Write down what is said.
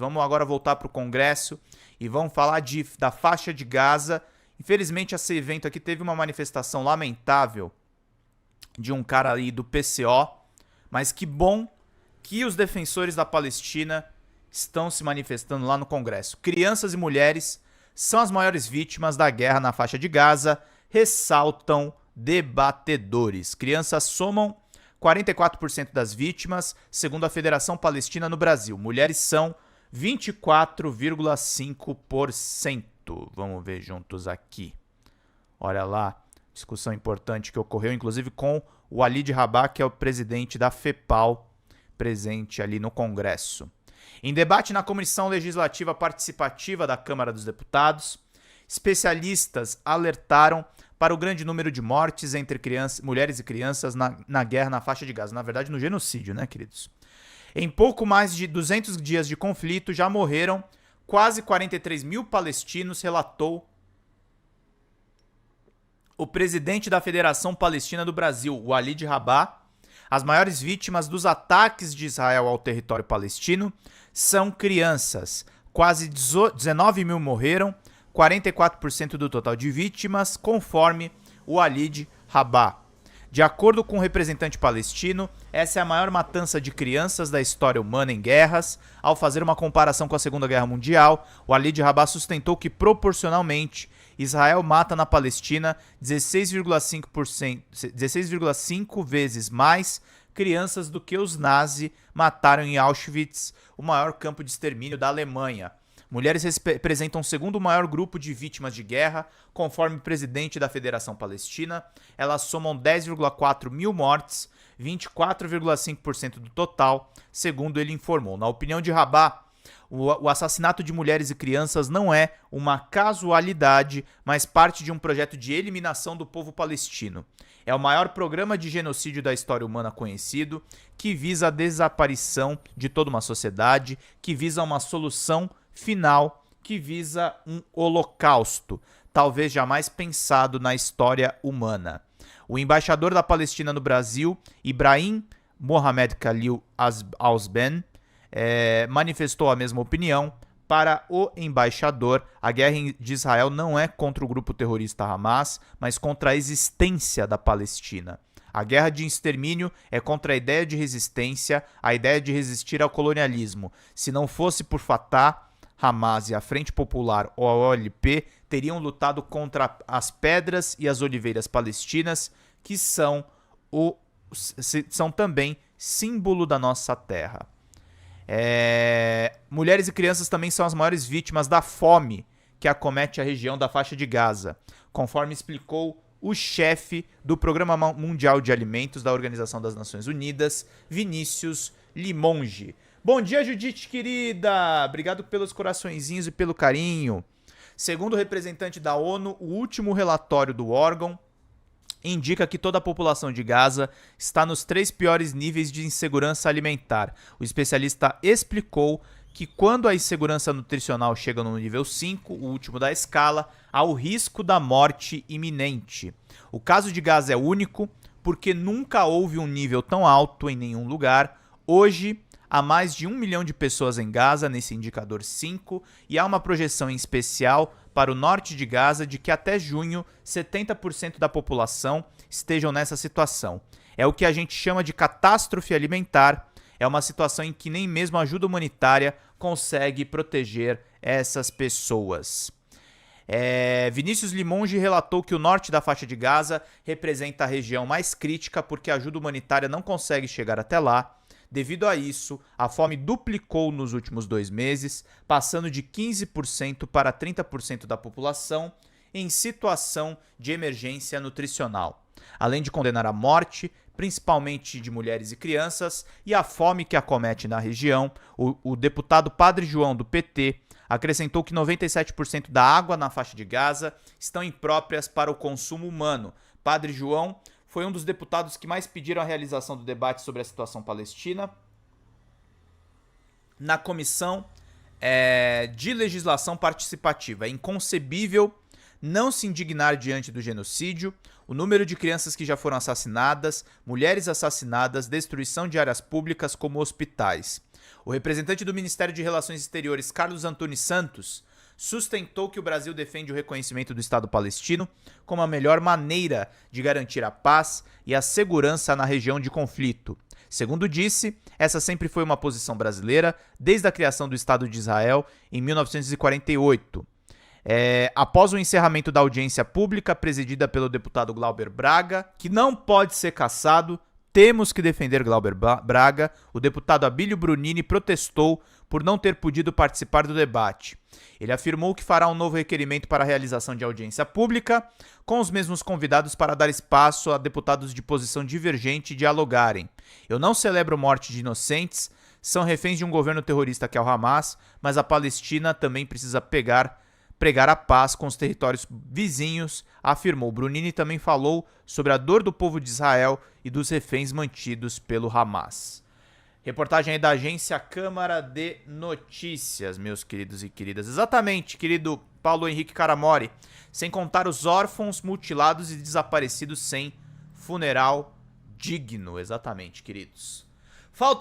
Vamos agora voltar para o Congresso e vamos falar da faixa de Gaza. Infelizmente, esse evento aqui teve uma manifestação lamentável de um cara aí do PCO, mas que bom que os defensores da Palestina estão se manifestando lá no Congresso. Crianças e mulheres são as maiores vítimas da guerra na faixa de Gaza, ressaltam debatedores. Crianças somam 44% das vítimas, segundo a Federação Palestina no Brasil. Mulheres são 24,5%. Vamos ver juntos aqui. Olha lá, discussão importante que ocorreu, inclusive com o Walid Rabah, que é o presidente da FEPAL, presente ali no Congresso. Em debate na Comissão Legislativa Participativa da Câmara dos Deputados, especialistas alertaram para o grande número de mortes entre mulheres e crianças na guerra na faixa de Gaza. Na verdade, no genocídio, né, queridos? Em pouco mais de 200 dias de conflito, já morreram quase 43 mil palestinos, relatou o presidente da Federação Palestina do Brasil, Walid Rabah. As maiores vítimas dos ataques de Israel ao território palestino são crianças. Quase 19 mil morreram, 44% do total de vítimas, conforme o Walid Rabah. De acordo com o representante palestino, essa é a maior matança de crianças da história humana em guerras. Ao fazer uma comparação com a Segunda Guerra Mundial, o Walid Rabah sustentou que, proporcionalmente, Israel mata na Palestina 16,5 vezes mais crianças do que os nazis mataram em Auschwitz, o maior campo de extermínio da Alemanha. Mulheres representam o segundo maior grupo de vítimas de guerra, conforme o presidente da Federação Palestina. Elas somam 10,4 mil mortes, 24,5% do total, segundo ele informou. Na opinião de Rabah, o assassinato de mulheres e crianças não é uma casualidade, mas parte de um projeto de eliminação do povo palestino. É o maior programa de genocídio da história humana conhecido, que visa a desaparição de toda uma sociedade, que visa uma solução final, que visa um holocausto, talvez jamais pensado na história humana. O embaixador da Palestina no Brasil, Ibrahim Mohamed Khalil Al-Zben, manifestou a mesma opinião. Para o embaixador, a guerra de Israel não é contra o grupo terrorista Hamas, mas contra a existência da Palestina. A guerra de extermínio é contra a ideia de resistência, a ideia de resistir ao colonialismo. Se não fosse por Fatah, Hamas e a Frente Popular ou a OLP teriam lutado contra as pedras e as oliveiras palestinas, que são também símbolo da nossa terra. Mulheres e crianças também são as maiores vítimas da fome que acomete a região da faixa de Gaza, conforme explicou o chefe do Programa Mundial de Alimentos da Organização das Nações Unidas, Vinícius Limonge. Bom dia, Judite querida! Obrigado pelos coraçõezinhos e pelo carinho. Segundo o representante da ONU, o último relatório do órgão indica que toda a população de Gaza está nos 3 piores níveis de insegurança alimentar. O especialista explicou que quando a insegurança nutricional chega no nível 5, o último da escala, há o risco da morte iminente. O caso de Gaza é único porque nunca houve um nível tão alto em nenhum lugar. Hoje, há mais de 1 milhão de pessoas em Gaza, nesse indicador 5, e há uma projeção em especial para o norte de Gaza de que até junho 70% da população estejam nessa situação. É o que a gente chama de catástrofe alimentar. É uma situação em que nem mesmo a ajuda humanitária consegue proteger essas pessoas. Vinícius Limonge relatou que o norte da faixa de Gaza representa a região mais crítica porque a ajuda humanitária não consegue chegar até lá. Devido a isso, a fome duplicou nos últimos 2 meses, passando de 15% para 30% da população em situação de emergência nutricional. Além de condenar a morte, principalmente de mulheres e crianças, e a fome que acomete na região, o deputado Padre João, do PT, acrescentou que 97% da água na faixa de Gaza estão impróprias para o consumo humano. Padre João foi um dos deputados que mais pediram a realização do debate sobre a situação palestina na Comissão de Legislação Participativa. É inconcebível não se indignar diante do genocídio, o número de crianças que já foram assassinadas, mulheres assassinadas, destruição de áreas públicas como hospitais. O representante do Ministério de Relações Exteriores, Carlos Antony Santos, sustentou que o Brasil defende o reconhecimento do Estado palestino como a melhor maneira de garantir a paz e a segurança na região de conflito. Segundo disse, essa sempre foi uma posição brasileira desde a criação do Estado de Israel em 1948. Após o encerramento da audiência pública presidida pelo deputado Glauber Braga, que não pode ser cassado, temos que defender Glauber Braga, o deputado Abílio Brunini protestou por não ter podido participar do debate. Ele afirmou que fará um novo requerimento para a realização de audiência pública, com os mesmos convidados para dar espaço a deputados de posição divergente dialogarem. Eu não celebro morte de inocentes, são reféns de um governo terrorista que é o Hamas, mas a Palestina também precisa pregar a paz com os territórios vizinhos, afirmou. Brunini também falou sobre a dor do povo de Israel e dos reféns mantidos pelo Hamas. Reportagem aí da agência Câmara de Notícias, meus queridos e queridas. Exatamente, querido Paulo Henrique Caramori. Sem contar os órfãos, mutilados e desaparecidos sem funeral digno. Exatamente, queridos. Faltam